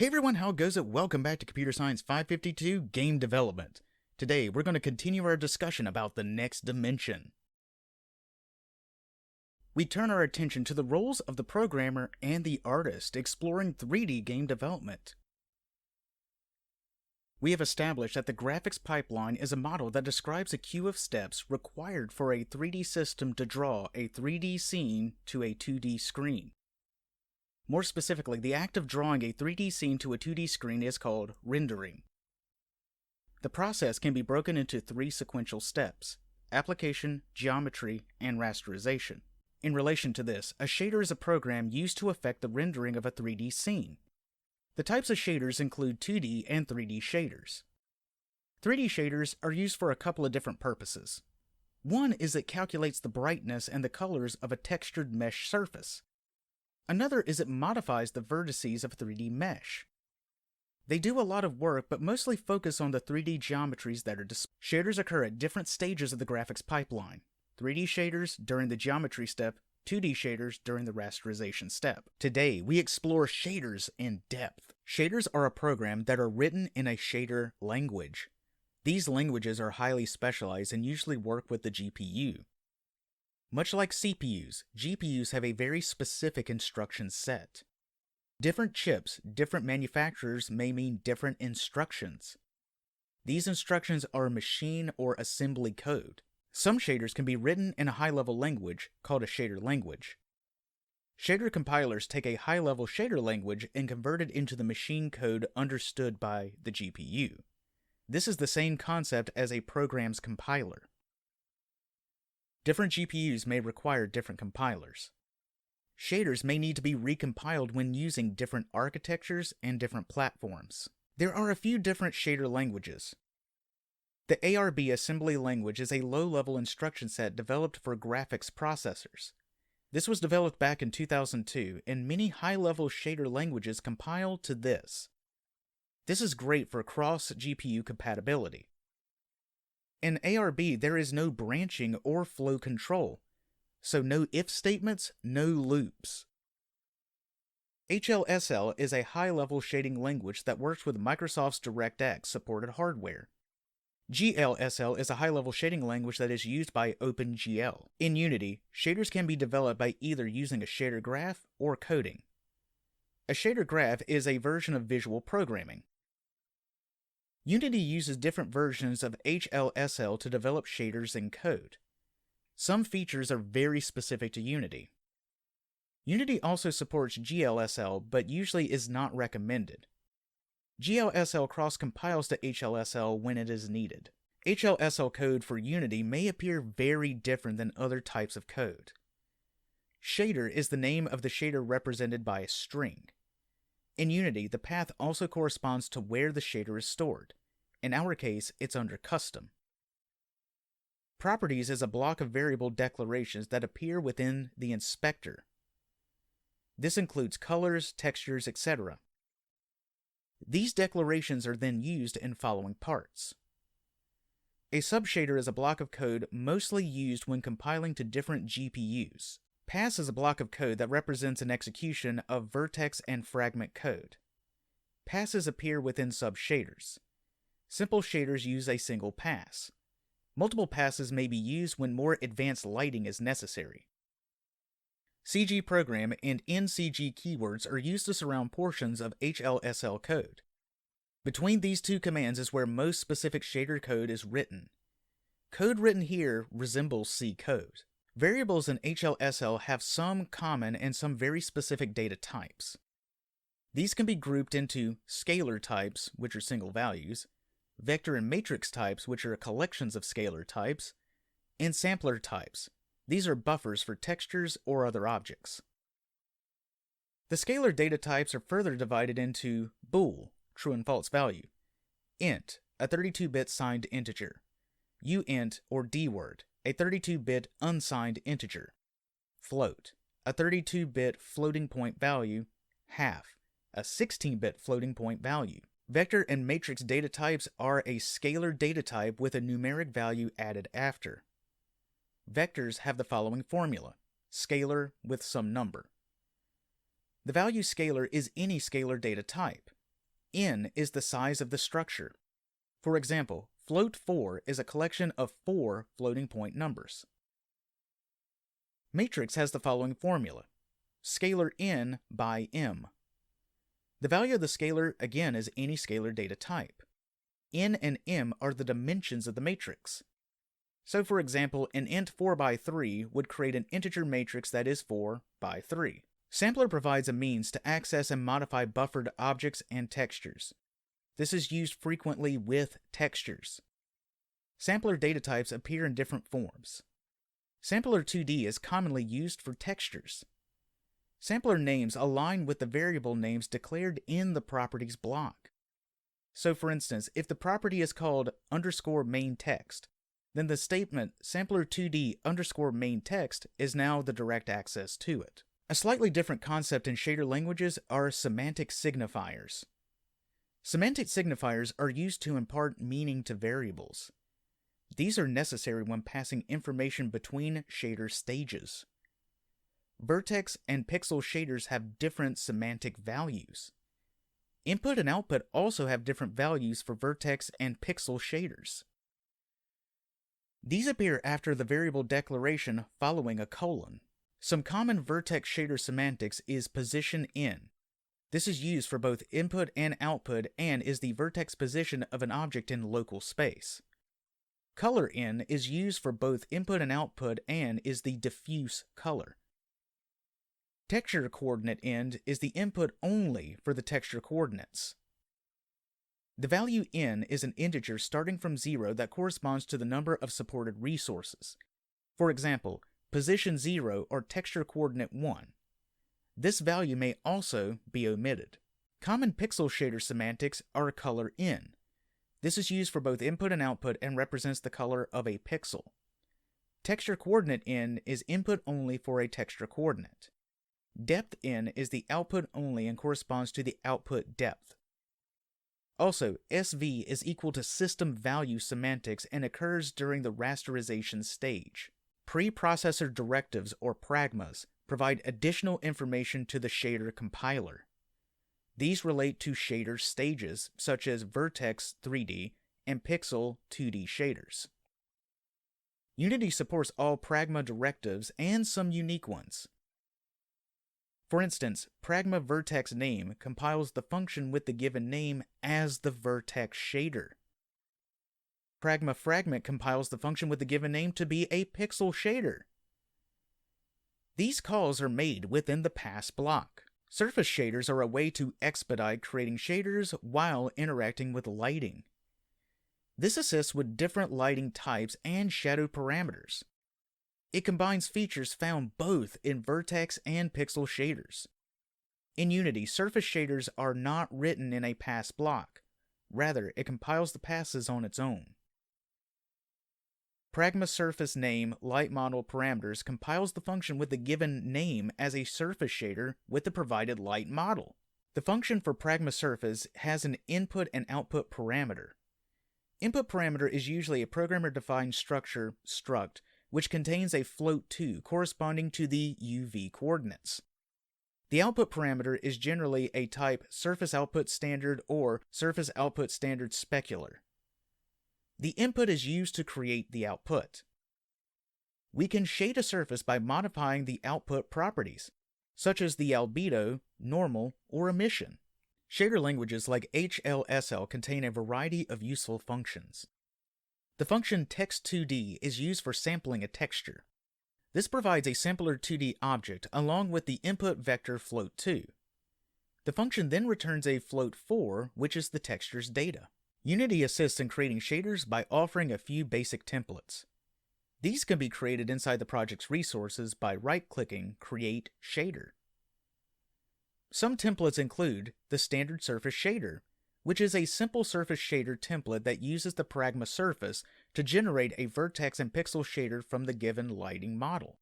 Hey everyone, how goes it? Welcome back to Computer Science 552 Game Development. Today, we're going to continue our discussion about the next dimension. We turn our attention to the roles of the programmer and the artist, exploring 3D game development. We have established that the graphics pipeline is a model that describes a queue of steps required for a 3D system to draw a 3D scene to a 2D screen. More specifically, the act of drawing a 3D scene to a 2D screen is called rendering. The process can be broken into three sequential steps: application, geometry, and rasterization. In relation to this, a shader is a program used to affect the rendering of a 3D scene. The types of shaders include 2D and 3D shaders. 3D shaders are used for a couple of different purposes. One is it calculates the brightness and the colors of a textured mesh surface. Another is it modifies the vertices of a 3D mesh. They do a lot of work, but mostly focus on the 3D geometries that are displayed. Shaders occur at different stages of the graphics pipeline: 3D shaders during the geometry step, 2D shaders during the rasterization step. Today, we explore shaders in depth. Shaders are a program that are written in a shader language. These languages are highly specialized and usually work with the GPU. Much like CPUs, GPUs have a very specific instruction set. Different chips, different manufacturers may mean different instructions. These instructions are machine or assembly code. Some shaders can be written in a high-level language called a shader language. Shader compilers take a high-level shader language and convert it into the machine code understood by the GPU. This is the same concept as a program's compiler. Different GPUs may require different compilers. Shaders may need to be recompiled when using different architectures and different platforms. There are a few different shader languages. The ARB assembly language is a low-level instruction set developed for graphics processors. This was developed back in 2002, and many high-level shader languages compile to this. This is great for cross-GPU compatibility. In ARB, there is no branching or flow control, so no if statements, no loops. HLSL is a high-level shading language that works with Microsoft's DirectX supported hardware. GLSL is a high-level shading language that is used by OpenGL. In Unity, shaders can be developed by either using a shader graph or coding. A shader graph is a version of visual programming. Unity uses different versions of HLSL to develop shaders in code. Some features are very specific to Unity. Unity also supports GLSL, but usually is not recommended. GLSL cross-compiles to HLSL when it is needed. HLSL code for Unity may appear very different than other types of code. Shader is the name of the shader represented by a string. In Unity, the path also corresponds to where the shader is stored. In our case, it's under custom. Properties is a block of variable declarations that appear within the inspector. This includes colors, textures, etc. These declarations are then used in following parts. A subshader is a block of code mostly used when compiling to different GPUs. Pass is a block of code that represents an execution of vertex and fragment code. Passes appear within subshaders. Simple shaders use a single pass. Multiple passes may be used when more advanced lighting is necessary. CG program and NCG keywords are used to surround portions of HLSL code. Between these two commands is where most specific shader code is written. Code written here resembles C code. Variables in HLSL have some common and some very specific data types. These can be grouped into scalar types, which are single values, vector and matrix types, which are collections of scalar types, and sampler types. These are buffers for textures or other objects. The scalar data types are further divided into bool, true and false value, int, a 32-bit signed integer, uint or dword, a 32-bit unsigned integer, float, a 32-bit floating point value, half, a 16-bit floating point value. Vector and matrix data types are a scalar data type with a numeric value added after. Vectors have the following formula: scalar with some number. The value scalar is any scalar data type. N is the size of the structure. For example, float 4 is a collection of 4 floating point numbers. Matrix has the following formula: scalar n by m. The value of the scalar, again, is any scalar data type. N and m are the dimensions of the matrix. So for example, an int 4 by 3 would create an integer matrix that is 4 by 3. Sampler provides a means to access and modify buffered objects and textures. This is used frequently with textures. Sampler data types appear in different forms. Sampler 2D is commonly used for textures. Sampler names align with the variable names declared in the properties block. So for instance, if the property is called _main text, then the statement sampler2d _ main text is now the direct access to it. A slightly different concept in shader languages are semantic signifiers. Semantic signifiers are used to impart meaning to variables. These are necessary when passing information between shader stages. Vertex and pixel shaders have different semantic values. Input and output also have different values for vertex and pixel shaders. These appear after the variable declaration following a colon. Some common vertex shader semantics is position in. This is used for both input and output and is the vertex position of an object in local space. Color in is used for both input and output and is the diffuse color. Texture coordinate end is the input only for the texture coordinates. The value n is an integer starting from 0 that corresponds to the number of supported resources. For example, position 0 or texture coordinate 1. This value may also be omitted. Common pixel shader semantics are color in. This is used for both input and output and represents the color of a pixel. Texture coordinate in is input only for a texture coordinate. Depth in is the output only and corresponds to the output depth. Also, SV is equal to system value semantics and occurs during the rasterization stage. Preprocessor directives, or pragmas, provide additional information to the shader compiler. These relate to shader stages, such as vertex 3D and pixel 2D shaders. Unity supports all pragma directives and some unique ones. For instance, pragma vertex name compiles the function with the given name as the vertex shader. Pragma fragment compiles the function with the given name to be a pixel shader. These calls are made within the pass block. Surface shaders are a way to expedite creating shaders while interacting with lighting. This assists with different lighting types and shadow parameters. It combines features found both in vertex and pixel shaders. In Unity, surface shaders are not written in a pass block. Rather, it compiles the passes on its own. Pragma surface name light model parameters compiles the function with the given name as a surface shader with the provided light model. The function for pragma surface has an input and output parameter. Input parameter is usually a programmer-defined structure, struct, which contains a float2 corresponding to the UV coordinates. The output parameter is generally a type surface output standard or surface output standard specular. The input is used to create the output. We can shade a surface by modifying the output properties, such as the albedo, normal, or emission. Shader languages like HLSL contain a variety of useful functions. The function text2d is used for sampling a texture. This provides a sampler 2D object along with the input vector float2. The function then returns a float4, which is the texture's data. Unity assists in creating shaders by offering a few basic templates. These can be created inside the project's resources by right-clicking Create Shader. Some templates include the standard surface shader, which is a simple surface shader template that uses the pragma surface to generate a vertex and pixel shader from the given lighting model.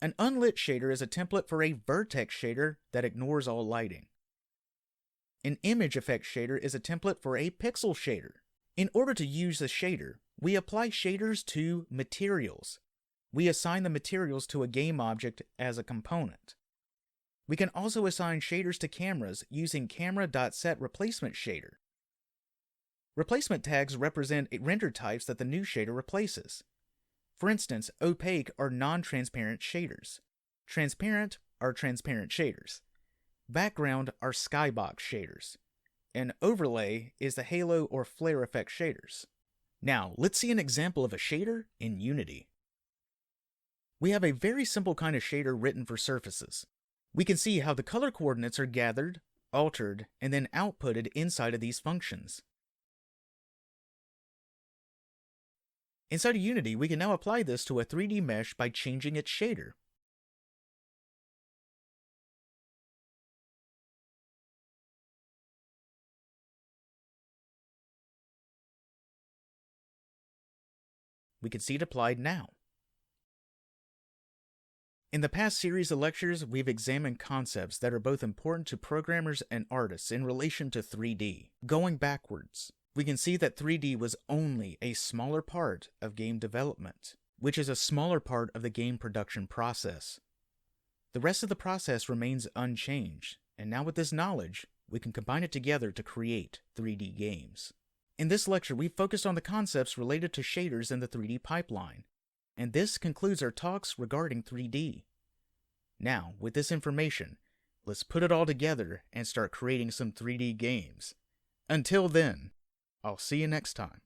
An unlit shader is a template for a vertex shader that ignores all lighting. An image effect shader is a template for a pixel shader. In order to use a shader, we apply shaders to materials. We assign the materials to a game object as a component. We can also assign shaders to cameras using camera.setReplacement shader. Replacement tags represent render types that the new shader replaces. For instance, opaque are non-transparent shaders. Transparent are transparent shaders. Background are skybox shaders. And overlay is the halo or flare effect shaders. Now, let's see an example of a shader in Unity. We have a very simple kind of shader written for surfaces. We can see how the color coordinates are gathered, altered, and then outputted inside of these functions. Inside of Unity, we can now apply this to a 3D mesh by changing its shader. We can see it applied now. In the past series of lectures, we've examined concepts that are both important to programmers and artists in relation to 3D. Going backwards, we can see that 3D was only a smaller part of game development, which is a smaller part of the game production process. The rest of the process remains unchanged, and now with this knowledge, we can combine it together to create 3D games. In this lecture, we focused on the concepts related to shaders in the 3D pipeline, and this concludes our talks regarding 3D. Now, with this information, let's put it all together and start creating some 3D games. Until then, I'll see you next time.